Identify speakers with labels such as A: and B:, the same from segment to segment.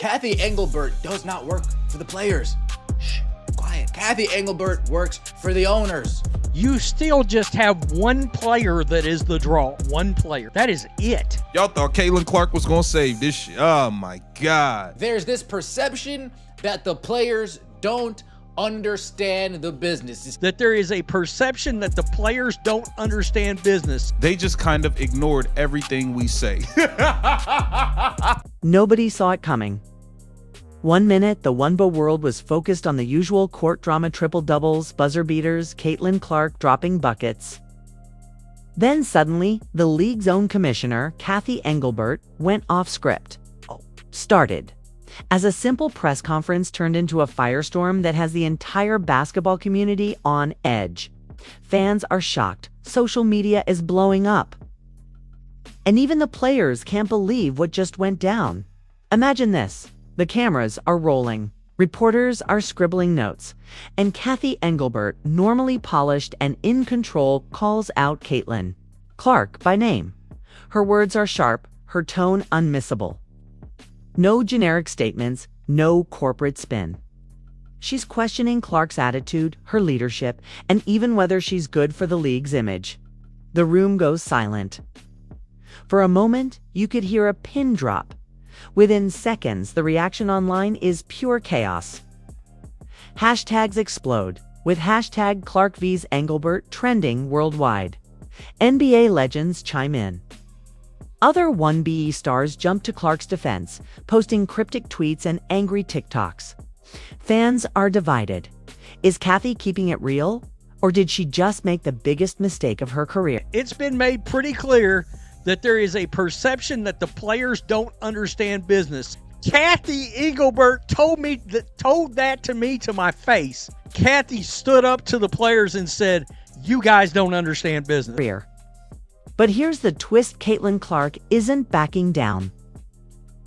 A: Cathy Engelbert does not work for the players. Shh, quiet. Cathy Engelbert works for the owners.
B: You still just have one player that is the draw. One player. That is it.
C: Y'all thought Caitlin Clark was going to save this shit. Oh, my God.
A: There's this perception that the players don't understand the business.
B: That there is a perception that the players don't understand business.
C: They just kind of ignored everything we say.
D: Nobody saw it coming. 1 minute, the WNBA world was focused on the usual court drama triple-doubles, buzzer beaters, Caitlin Clark dropping buckets. Then suddenly, the league's own commissioner, Cathy Engelbert, went off script. Started. As a simple press conference turned into a firestorm that has the entire basketball community on edge. Fans are shocked. Social media is blowing up. And even the players can't believe what just went down. Imagine this. The cameras are rolling. Reporters are scribbling notes. And Cathy Engelbert, normally polished and in control, calls out Caitlin Clark by name. Her words are sharp, her tone unmissable. No generic statements, no corporate spin. She's questioning Clark's attitude, her leadership, and even whether she's good for the league's image. The room goes silent. For a moment, you could hear a pin drop. Within seconds, the reaction online is pure chaos. Hashtags explode, with hashtag Clark vs. Engelbert trending worldwide. NBA legends chime in. Other WNBA stars jump to Clark's defense, posting cryptic tweets and angry TikToks. Fans are divided. Is Cathy keeping it real? Or did she just make the biggest mistake of her career?
B: It's been made pretty clear that there is a perception that the players don't understand business. Cathy Engelbert told that to me to my face. Cathy stood up to the players and said, "You guys don't understand business."
D: But here's the twist: Caitlin Clark isn't backing down.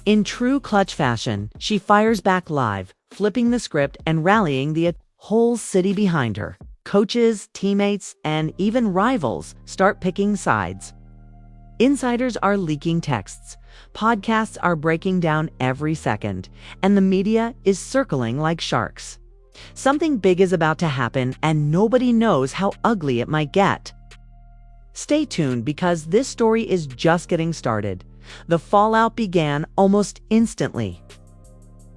D: In true clutch fashion, she fires back live, flipping the script and rallying the whole city behind her. Coaches, teammates, and even rivals start picking sides. Insiders are leaking texts, podcasts are breaking down every second, and the media is circling like sharks. Something big is about to happen, and nobody knows how ugly it might get. Stay tuned, because this story is just getting started. The fallout began almost instantly.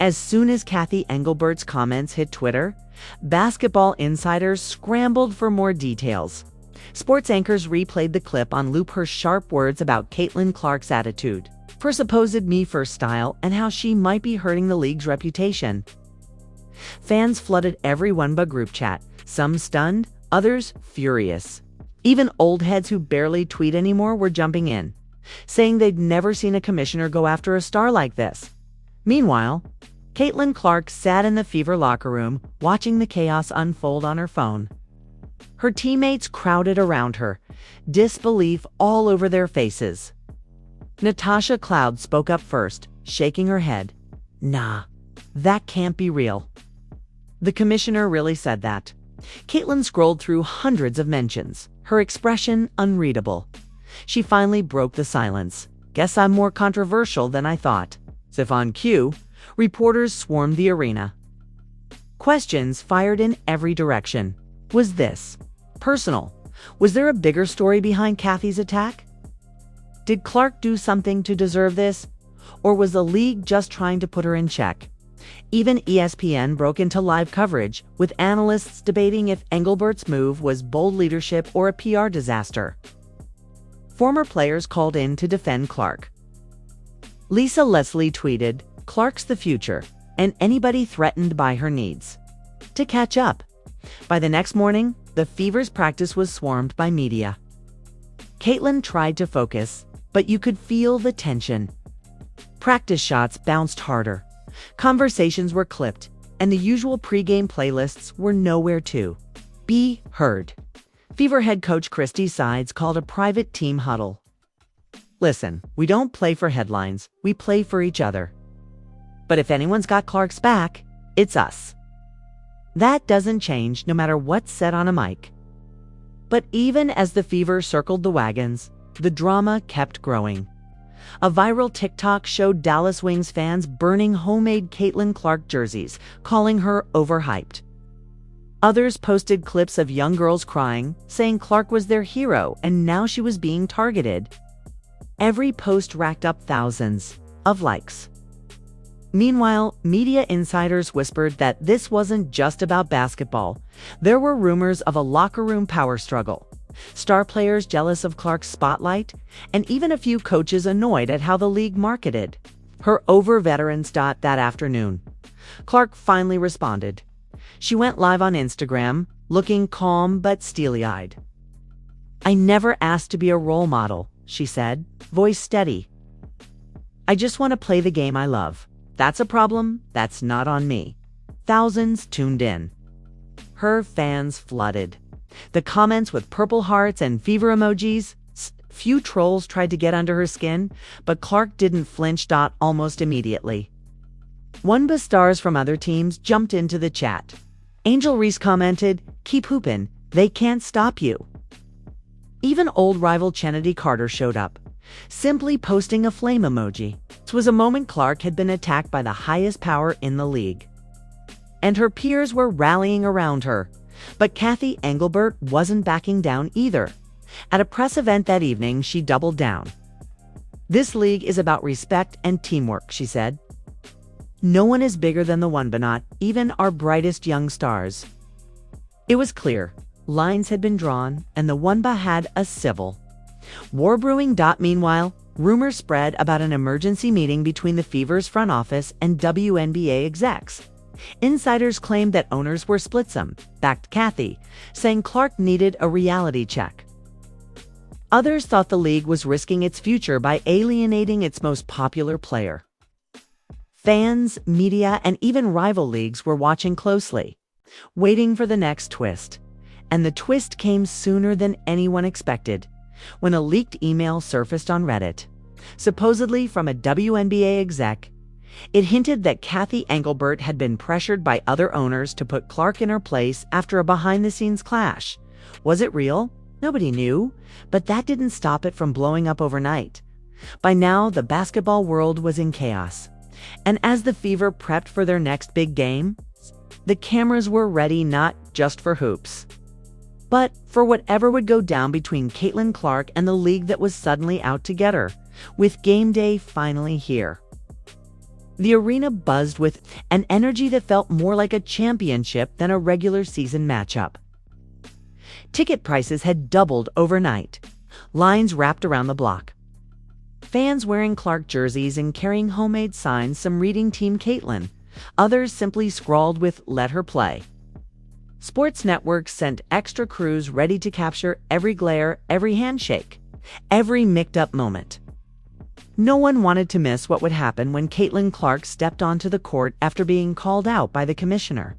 D: As soon as Cathy Engelbert's comments hit Twitter, basketball insiders scrambled for more details. Sports anchors replayed the clip on loop, her sharp words about Caitlin Clark's attitude, her supposed me-first style, and how she might be hurting the league's reputation. Fans flooded every WNBA group chat, some stunned, others furious. Even old heads who barely tweet anymore were jumping in, saying they'd never seen a commissioner go after a star like this. Meanwhile, Caitlin Clark sat in the Fever locker room, watching the chaos unfold on her phone. Her teammates crowded around her, disbelief all over their faces. Natasha Cloud spoke up first, shaking her head. "Nah, that can't be real." The commissioner really said that. Caitlin scrolled through hundreds of mentions, her expression unreadable. She finally broke the silence. "Guess I'm more controversial than I thought." As if on cue, reporters swarmed the arena. Questions fired in every direction. Was this personal? Was there a bigger story behind Cathy's attack? Did Clark do something to deserve this? Or was the league just trying to put her in check? Even ESPN broke into live coverage, with analysts debating if Engelbert's move was bold leadership or a PR disaster. Former players called in to defend Clark. Lisa Leslie tweeted, "Clark's the future, and anybody threatened by her needs to catch up." By the next morning, the Fever's practice was swarmed by media. Caitlin tried to focus, but you could feel the tension. Practice shots bounced harder. Conversations were clipped, and the usual pregame playlists were nowhere to be heard. Fever head coach Christy Sides called a private team huddle. "Listen, we don't play for headlines, we play for each other. But if anyone's got Clark's back, it's us." That doesn't change no matter what's said on a mic. But even as the Fever circled the wagons, the drama kept growing. A viral TikTok showed Dallas Wings fans burning homemade Caitlin Clark jerseys, calling her overhyped. Others posted clips of young girls crying, saying Clark was their hero and now she was being targeted. Every post racked up thousands of likes. Meanwhile, media insiders whispered that this wasn't just about basketball. There were rumors of a locker room power struggle, star players jealous of Clark's spotlight, and even a few coaches annoyed at how the league marketed her over veterans. That afternoon, Clark finally responded. She went live on Instagram, looking calm but steely-eyed. "I never asked to be a role model," she said, voice steady. "I just want to play the game I love. That's a problem. That's not on me." Thousands tuned in. Her fans flooded. The comments with purple hearts and fever emojis. Few trolls tried to get under her skin, but Clark didn't flinch. Almost immediately, WNBA stars from other teams jumped into the chat. Angel Reese commented, "Keep hoopin', they can't stop you." Even old rival Chennedy Carter showed up, simply posting a flame emoji. This was a moment Clark had been attacked by the highest power in the league, and her peers were rallying around her. But Cathy Engelbert wasn't backing down either. At a press event that evening, she doubled down. "This league is about respect and teamwork," she said. "No one is bigger than the WNBA, not even our brightest young stars." It was clear. Lines had been drawn, and the WNBA had a civil war brewing. Meanwhile, rumors spread about an emergency meeting between the Fever's front office and WNBA execs. Insiders claimed that owners were splitsome, backed Cathy, saying Clark needed a reality check. Others thought the league was risking its future by alienating its most popular player. Fans, media, and even rival leagues were watching closely, waiting for the next twist. And the twist came sooner than anyone expected, when a leaked email surfaced on Reddit, supposedly from a WNBA exec. It hinted that Cathy Engelbert had been pressured by other owners to put Clark in her place after a behind-the-scenes clash. Was it real? Nobody knew, but that didn't stop it from blowing up overnight. By now, the basketball world was in chaos. And as the Fever prepped for their next big game, the cameras were ready not just for hoops, but for whatever would go down between Caitlin Clark and the league that was suddenly out to get her, with game day finally here. The arena buzzed with an energy that felt more like a championship than a regular season matchup. Ticket prices had doubled overnight. Lines wrapped around the block. Fans wearing Clark jerseys and carrying homemade signs, some reading Team Caitlin. Others simply scrawled with "Let her play." Sports networks sent extra crews ready to capture every glare, every handshake, every mic'd-up moment. No one wanted to miss what would happen when Caitlin Clark stepped onto the court after being called out by the commissioner.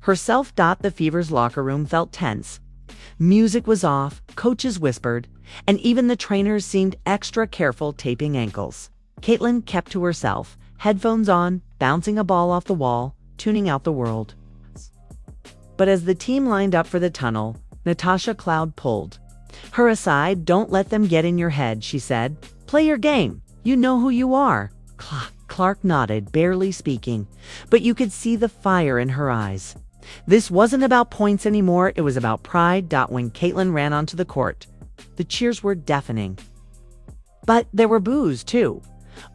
D: Herself. The Fever's locker room felt tense. Music was off, coaches whispered, and even the trainers seemed extra careful taping ankles. Caitlin kept to herself, headphones on, bouncing a ball off the wall, tuning out the world. But as the team lined up for the tunnel, Natasha Cloud pulled her aside. "Don't let them get in your head," she said. "Play your game. You know who you are." Clark nodded, barely speaking, but you could see the fire in her eyes. This wasn't about points anymore, it was about pride. When Caitlin ran onto the court, the cheers were deafening. But there were boos, too,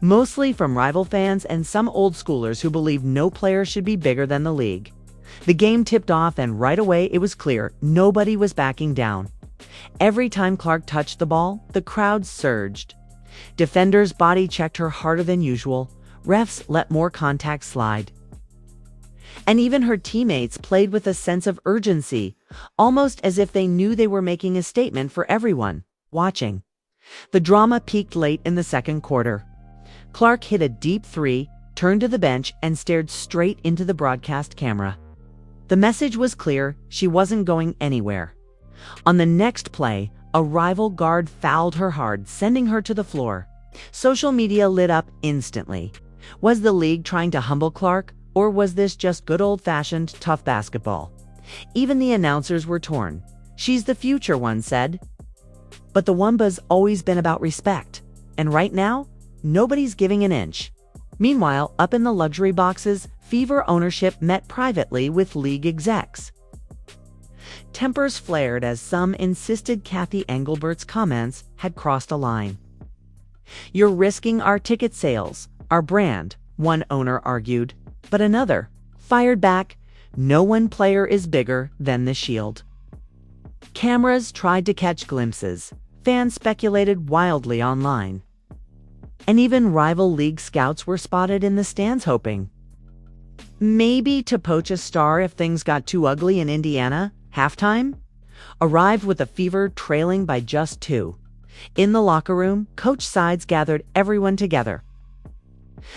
D: mostly from rival fans and some old schoolers who believed no player should be bigger than the league. The game tipped off, and right away it was clear nobody was backing down. Every time Clark touched the ball, the crowd surged. Defenders body checked her harder than usual. Refs let more contact slide. And even her teammates played with a sense of urgency, almost as if they knew they were making a statement for everyone watching. The drama peaked late in the second quarter. Clark hit a deep three, turned to the bench, and stared straight into the broadcast camera. The message was clear: she wasn't going anywhere. On the next play, a rival guard fouled her hard, sending her to the floor. Social media lit up instantly. Was the league trying to humble Clark, or was this just good old-fashioned tough basketball? Even the announcers were torn. "She's the future," one said. But the WNBA's always been about respect, And right now, nobody's giving an inch. Meanwhile, up in the luxury boxes, Fever ownership met privately with league execs. Tempers flared as some insisted Cathy Engelbert's comments had crossed a line. "You're risking our ticket sales, our brand," one owner argued. But another fired back, "No one player is bigger than the Shield." Cameras tried to catch glimpses. Fans speculated wildly online. And even rival league scouts were spotted in the stands hoping maybe to poach a star if things got too ugly in Indiana. Halftime arrived with the Fever trailing by just 2. In the locker room, Coach Sides gathered everyone together.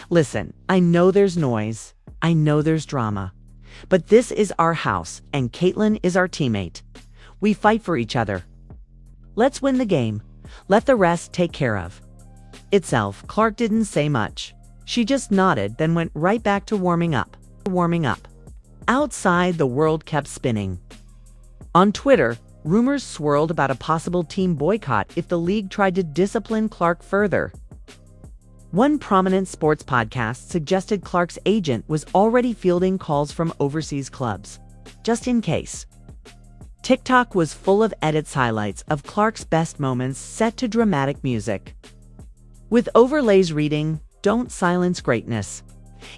D: "Listen, I know there's noise. I know there's drama. But this is our house, and Caitlin is our teammate. We fight for each other. Let's win the game. Let the rest take care of itself." Clark didn't say much. She just nodded, then went right back to warming up. Outside, the world kept spinning. On Twitter, rumors swirled about a possible team boycott if the league tried to discipline Clark further. One prominent sports podcast suggested Clark's agent was already fielding calls from overseas clubs, just in case. TikTok was full of edits highlights of Clark's best moments set to dramatic music, with overlays reading, "Don't silence greatness."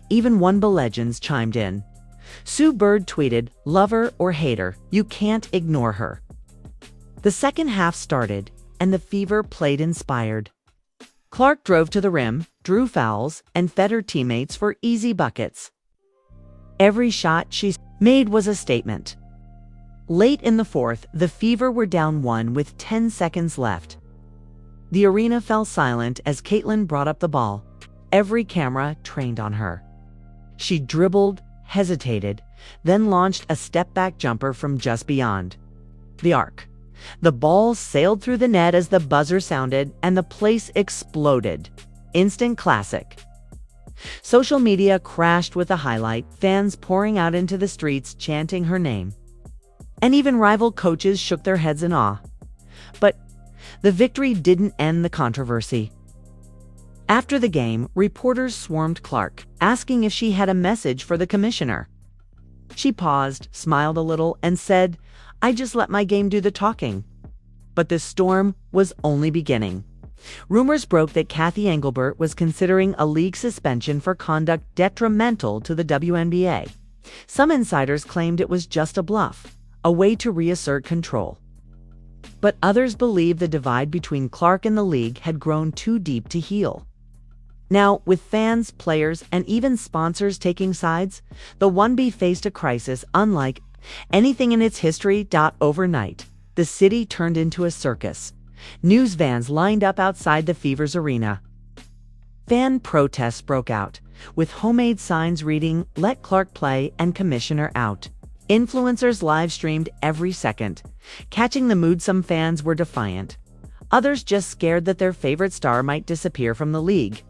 D: Even WNBA legends chimed in. Sue Bird tweeted, "Love her or hate her, you can't ignore her." The second half started, and the Fever played inspired. Clark drove to the rim, drew fouls, and fed her teammates for easy buckets. Every shot she made was a statement. Late in the fourth, the Fever were down 1 with 10 seconds left. The arena fell silent as Caitlin brought up the ball. Every camera trained on her. She dribbled, hesitated, then launched a step-back jumper from just beyond the arc. The ball sailed through the net as the buzzer sounded, and the place exploded. Instant classic. Social media crashed with the highlight, fans pouring out into the streets chanting her name. And even rival coaches shook their heads in awe. But the victory didn't end the controversy. After the game, reporters swarmed Clark, asking if she had a message for the commissioner. She paused, smiled a little, and said, "I just let my game do the talking." But the storm was only beginning. Rumors broke that Cathy Engelbert was considering a league suspension for conduct detrimental to the WNBA. Some insiders claimed it was just a bluff, a way to reassert control. But others believed the divide between Clark and the league had grown too deep to heal. Now, with fans, players, and even sponsors taking sides, the WNBA faced a crisis unlike anything in its history. Overnight, the city turned into a circus. News vans lined up outside the Fever's arena. Fan protests broke out, with homemade signs reading, "Let Clark play" and "Commissioner out." Influencers live-streamed every second. Catching the mood, some fans were defiant. Others just scared that their favorite star might disappear from the league.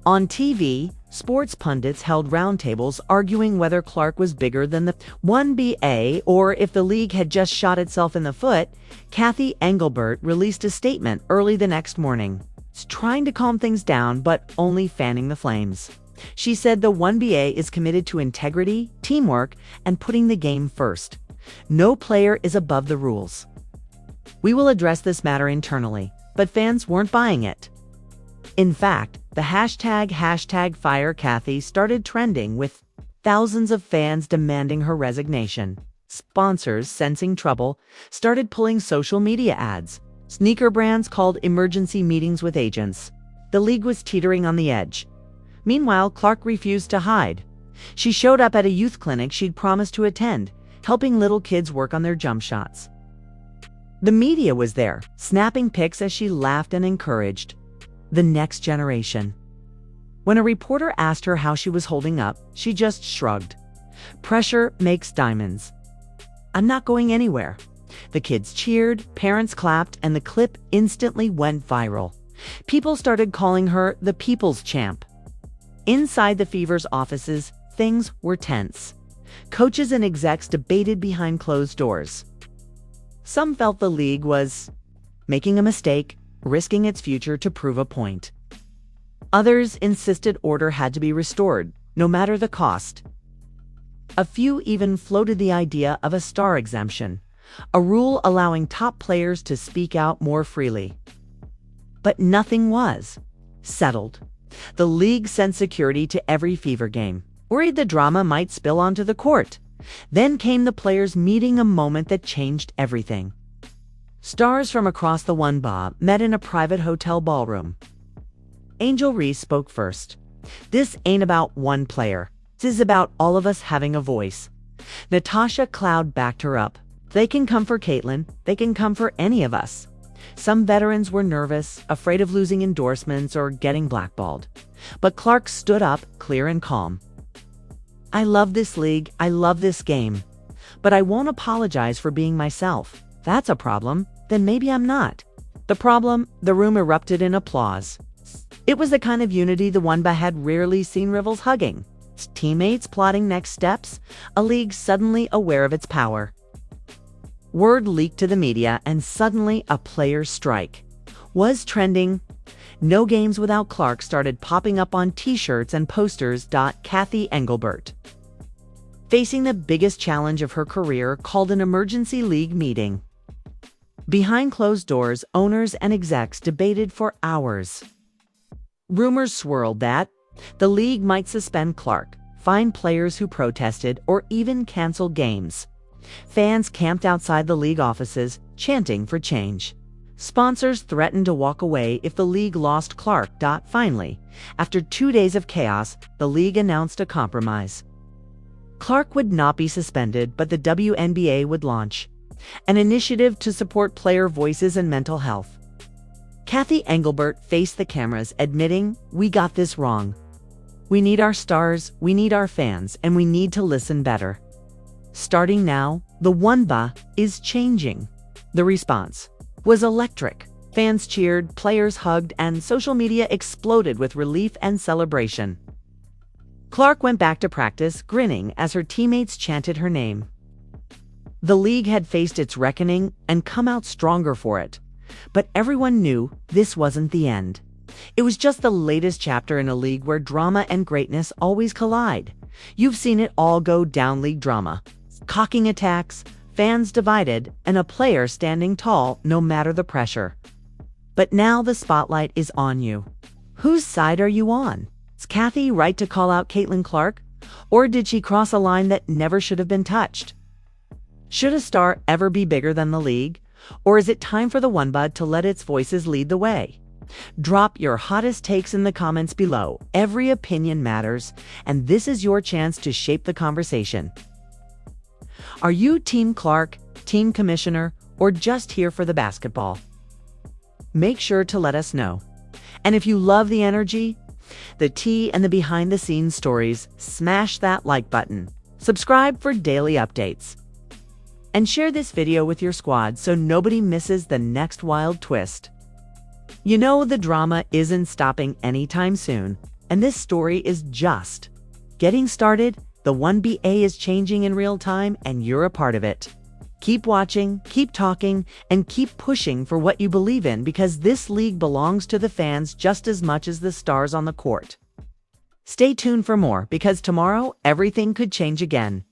D: On TV, sports pundits held roundtables arguing whether Clark was bigger than the WNBA or if the league had just shot itself in the foot. Cathy Engelbert released a statement early the next morning, trying to calm things down but only fanning the flames. She said the WNBA is committed to integrity, teamwork, and putting the game first. No player is above the rules. "We will address this matter internally," but fans weren't buying it. In fact, the hashtag #FireCathy started trending, with thousands of fans demanding her resignation. Sponsors, sensing trouble, started pulling social media ads. Sneaker brands called emergency meetings with agents. The league was teetering on the edge. Meanwhile, Clark refused to hide. She showed up at a youth clinic she'd promised to attend, helping little kids work on their jump shots. The media was there, snapping pics as she laughed and encouraged the next generation. When a reporter asked her how she was holding up, she just shrugged. "Pressure makes diamonds. I'm not going anywhere." The kids cheered, parents clapped, and the clip instantly went viral. People started calling her the People's Champ. Inside the Fever's offices, things were tense. Coaches and execs debated behind closed doors. Some felt the league was making a mistake. risking its future to prove a point. Others insisted order had to be restored, no matter the cost. A few even floated the idea of a star exemption, a rule allowing top players to speak out more freely. But nothing was settled. The league sent security to every Fever game, worried the drama might spill onto the court. Then came the players meeting, a moment that changed everything. Stars from across the WNBA met in a private hotel ballroom. Angel Reese spoke first. "This ain't about one player. This is about all of us having a voice." Natasha Cloud backed her up. "They can come for Caitlin. They can come for any of us." Some veterans were nervous, afraid of losing endorsements or getting blackballed. But Clark stood up, clear and calm. "I love this league. I love this game. But I won't apologize for being myself. That's a problem. Then maybe I'm not." The problem? The room erupted in applause. It was the kind of unity the WNBA had rarely seen rivals hugging. Teammates plotting next steps, a league suddenly aware of its power. Word leaked to the media, and suddenly a player's strike was trending. "No games without Clark" started popping up on t-shirts and posters. Cathy Engelbert, facing the biggest challenge of her career, called an emergency league meeting. Behind closed doors, owners and execs debated for hours. Rumors swirled that the league might suspend Clark, fine players who protested, or even cancel games. Fans camped outside the league offices, chanting for change. Sponsors threatened to walk away if the league lost Clark. Finally, after 2 days of chaos, the league announced a compromise. Clark would not be suspended, but the WNBA would launch an initiative to support player voices and mental health. Cathy Engelbert faced the cameras, admitting, "We got this wrong. We need our stars, we need our fans, and we need to listen better." Starting now, the WNBA is changing. The response was electric. Fans cheered, players hugged, and social media exploded with relief and celebration. Clark went back to practice, grinning as her teammates chanted her name. The league had faced its reckoning and come out stronger for it. But everyone knew this wasn't the end. It was just the latest chapter in a league where drama and greatness always collide. You've seen it all go down: league drama, cocking attacks, fans divided, and a player standing tall no matter the pressure. But now the spotlight is on you. Whose side are you on? Is Cathy right to call out Caitlin Clark? Or did she cross a line that never should have been touched? Should a star ever be bigger than the league? Or is it time for the WNBA to let its voices lead the way? Drop your hottest takes in the comments below. Every opinion matters, and this is your chance to shape the conversation. Are you Team Clark, Team Commissioner, or just here for the basketball? Make sure to let us know. And if you love the energy, the tea, and the behind-the-scenes stories, smash that like button. Subscribe for daily updates. And share this video with your squad so nobody misses the next wild twist. You know the drama isn't stopping anytime soon, and this story is just getting started. The WNBA is changing in real time, and you're a part of it. Keep watching, keep talking, and keep pushing for what you believe in, because this league belongs to the fans just as much as the stars on the court. Stay tuned for more, because tomorrow everything could change again.